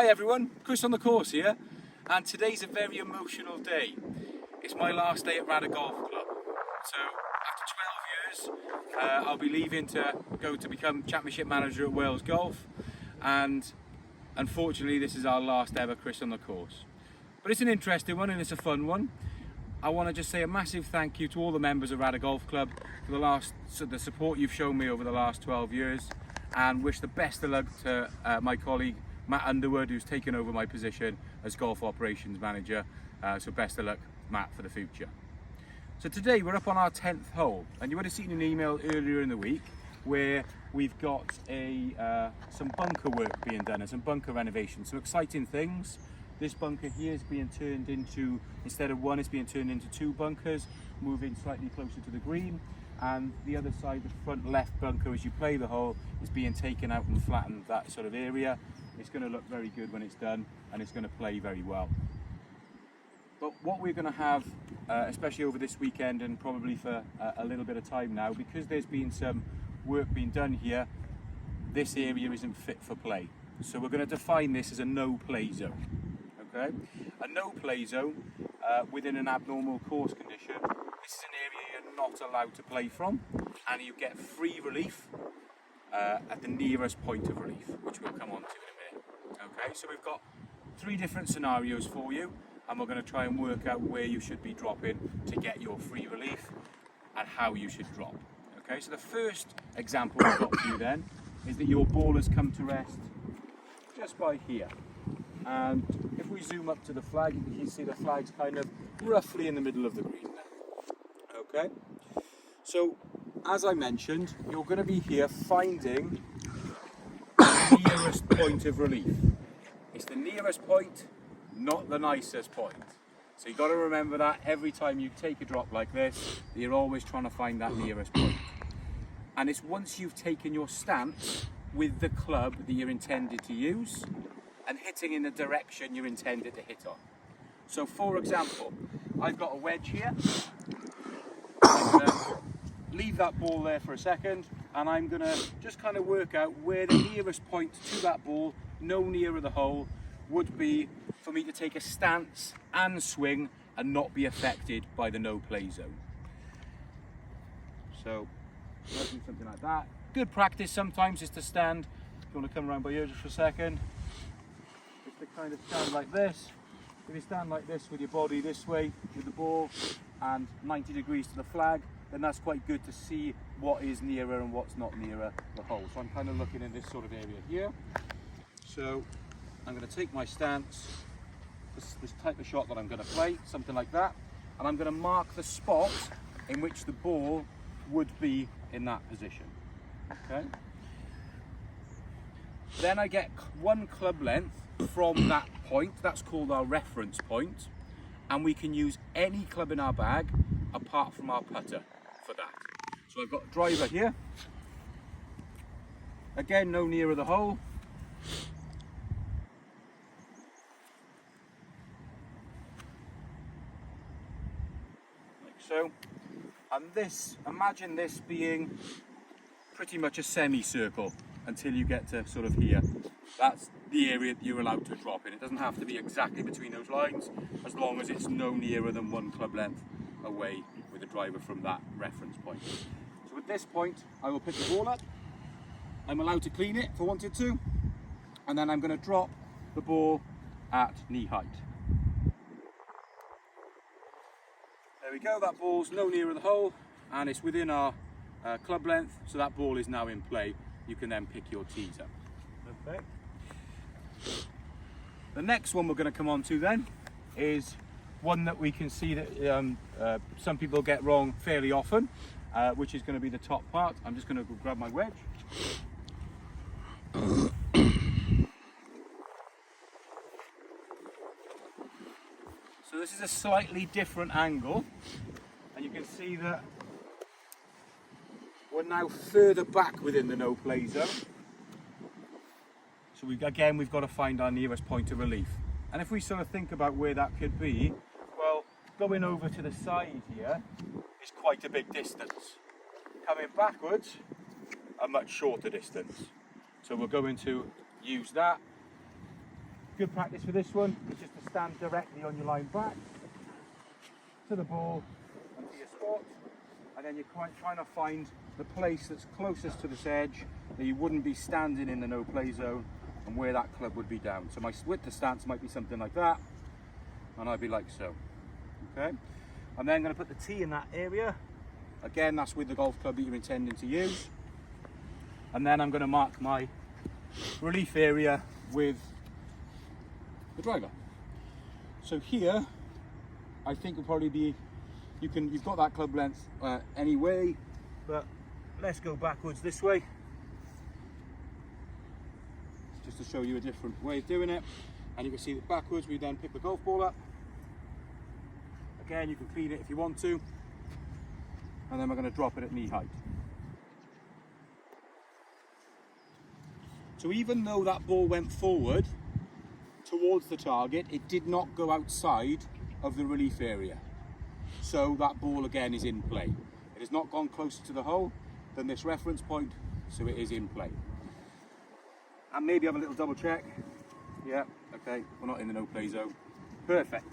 Hi everyone, Chris on the course here, and today's a very emotional day. It's my last day at Radda Golf Club. So after 12 years, I'll be leaving to go to become Championship Manager at Wales Golf, and unfortunately this is our last ever Chris on the course. But it's an interesting one and it's a fun one. I want to just say a massive thank you to all the members of Radda Golf Club for the support you've shown me over the last 12 years, and wish the best of luck to my colleague Matt Underwood, who's taken over my position as Golf Operations Manager. So best of luck, Matt, for the future. So today we're up on our 10th hole, and you would have seen an email earlier in the week where we've got some bunker work being done and some bunker renovation. So exciting things. This bunker here is being turned into, instead of one, it's being turned into two bunkers, moving slightly closer to the green. And the other side, the front left bunker, as you play the hole, is being taken out and flattened, that sort of area. It's going to look very good when it's done, and it's going to play very well. But what we're going to have, especially over this weekend and probably for a little bit of time now, because there's been some work being done here, this area isn't fit for play. So we're going to define this as a no-play zone. Okay? A no-play zone within an abnormal course condition. This is an area you're not allowed to play from, and you get free relief at the nearest point of relief, which we'll come on to in a minute. Okay, so we've got 3 different scenarios for you, and we're going to try and work out where you should be dropping to get your free relief and how you should drop. Okay, so the first example we've got for you then is that your ball has come to rest just by here. And if we zoom up to the flag, you can see the flag's kind of roughly in the middle of the green there. Okay, so as I mentioned, you're going to be here finding the nearest point of relief. It's the nearest point, not the nicest point. So you've got to remember that every time you take a drop like this, you're always trying to find that nearest point. And it's once you've taken your stance with the club that you're intended to use and hitting in the direction you're intended to hit on. So for example, I've got a wedge here. I'm going to leave that ball there for a second, and I'm going to just kind of work out where the nearest point to that ball, no nearer the hole, would be for me to take a stance and swing and not be affected by the no play zone. So I'll do something like that. Good practice sometimes is to stand. If you want to come around by here just for a second, just to kind of stand like this. If you stand like this with your body this way with the ball and 90 degrees to the flag, then that's quite good to see what is nearer and what's not nearer the hole. So I'm kind of looking in this sort of area here. So I'm going to take my stance, this type of shot that I'm going to play, something like that, and I'm going to mark the spot in which the ball would be in that position. Okay. Then I get 1 club length from that point. That's called our reference point, and we can use any club in our bag apart from our putter for that. So I've got a driver here, again no nearer the hole, like so, and this, imagine this being pretty much a semicircle until you get to sort of here. That's the area that you're allowed to drop in. It doesn't have to be exactly between those lines, as long as it's no nearer than 1 club length away with the driver from that reference point. So at this point, I will pick the ball up. I'm allowed to clean it if I wanted to, and then I'm going to drop the ball at knee height. There we go, that ball's no nearer the hole, and it's within our club length, so that ball is now in play. You can then pick your tees up. Okay. The next one we're going to come on to then is one that we can see that some people get wrong fairly often, which is going to be the top part. I'm just going to grab my wedge. So this is a slightly different angle, and you can see that we're now further back within the no play zone. So we've got to find our nearest point of relief. And if we sort of think about where that could be, well, going over to the side here is quite a big distance. Coming backwards, a much shorter distance. So we're going to use that Good practice for this one is just to stand directly on your line back to the ball and to your spot, and then you're trying to find the place that's closest to this edge that you wouldn't be standing in the no play zone and where that club would be down. So my width to stance might be something like that, and I'd be like so. Okay, I'm then going to put the tee in that area. Again, that's with the golf club that you're intending to use. And then I'm going to mark my relief area with the driver. So here, I think will probably be, you've got that club length anyway, but let's go backwards this way, just to show you a different way of doing it. And you can see that backwards, we then pick the golf ball up. Again, you can clean it if you want to, and then we're going to drop it at knee height. So even though that ball went forward towards the target, it did not go outside of the relief area. So that ball again is in play. It has not gone closer to the hole than this reference point, so it is in play. And maybe have a little double check. Yeah, okay, we're not in the no play zone. Perfect.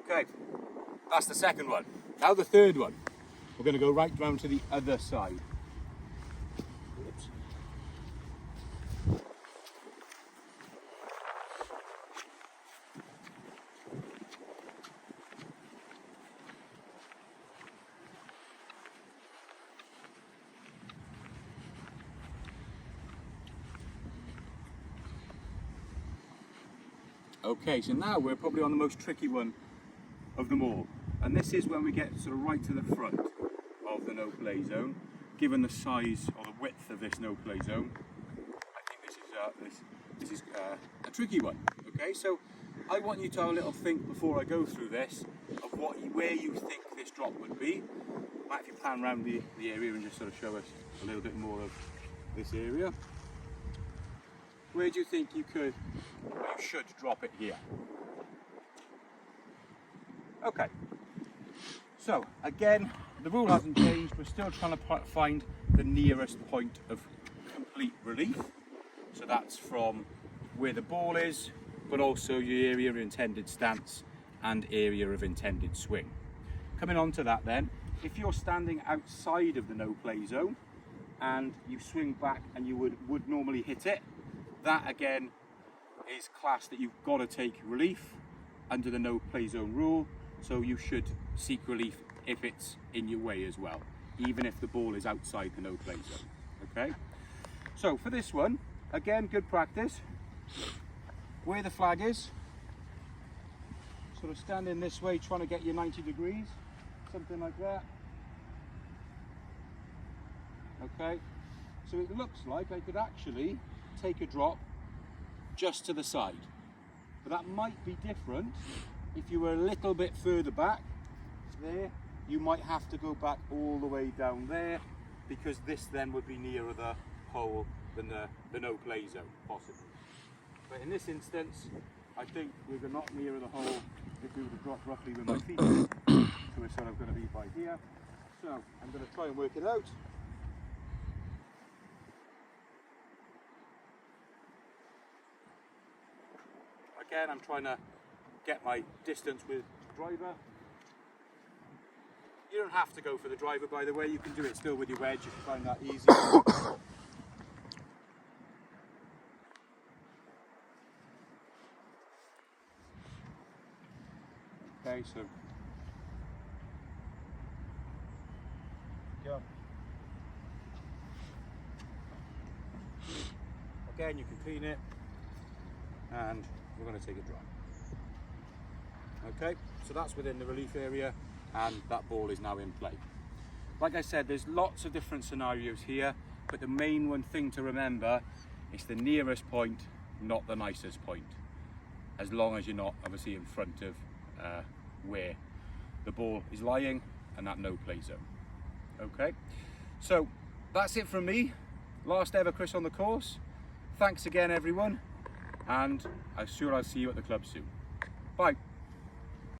Okay, that's the second one. Now the third one. We're going to go right round to the other side. Oops. Okay, so now we're probably on the most tricky one of them all, and this is when we get sort of right to the front of the no play zone. Given the size or the width of this no play zone, I think this is a tricky one. Okay, so I want you to have a little think before I go through this of where you think this drop would be. Might if you pan around the area and just sort of show us a little bit more of this area. Where do you think you could, or you should drop it here? Okay, so again, the rule hasn't changed. We're still trying to find the nearest point of complete relief. So that's from where the ball is, but also your area of intended stance and area of intended swing. Coming on to that then, if you're standing outside of the no play zone and you swing back and you would normally hit it, that again is classed that you've got to take relief under the no play zone rule. So you should seek relief if it's in your way as well, even if the ball is outside the no play zone. Okay, so for this one, again, good practice. Where the flag is, sort of standing this way, trying to get your 90 degrees, something like that. Okay, so it looks like I could actually take a drop just to the side, but that might be different. If you were a little bit further back there, you might have to go back all the way down there, because this then would be nearer the hole than the no play zone, possibly. But in this instance, I think we're not nearer the hole if we were to drop roughly with my feet. So we're sort of going to be by here. So I'm going to try and work it out. Again, I'm trying to get my distance with the driver. You don't have to go for the driver, by the way. You can do it still with your wedge if you find that easy. Okay, so go. Again, you can clean it, and we're going to take a drop. Okay, so that's within the relief area, and that ball is now in play. Like I said, there's lots of different scenarios here, but the main one thing to remember is the nearest point, not the nicest point, as long as you're not obviously in front of where the ball is lying and that no play zone. Okay, so that's it from me. Last ever Chris on the course. Thanks again everyone, and I'm sure I'll see you at the club soon. Bye.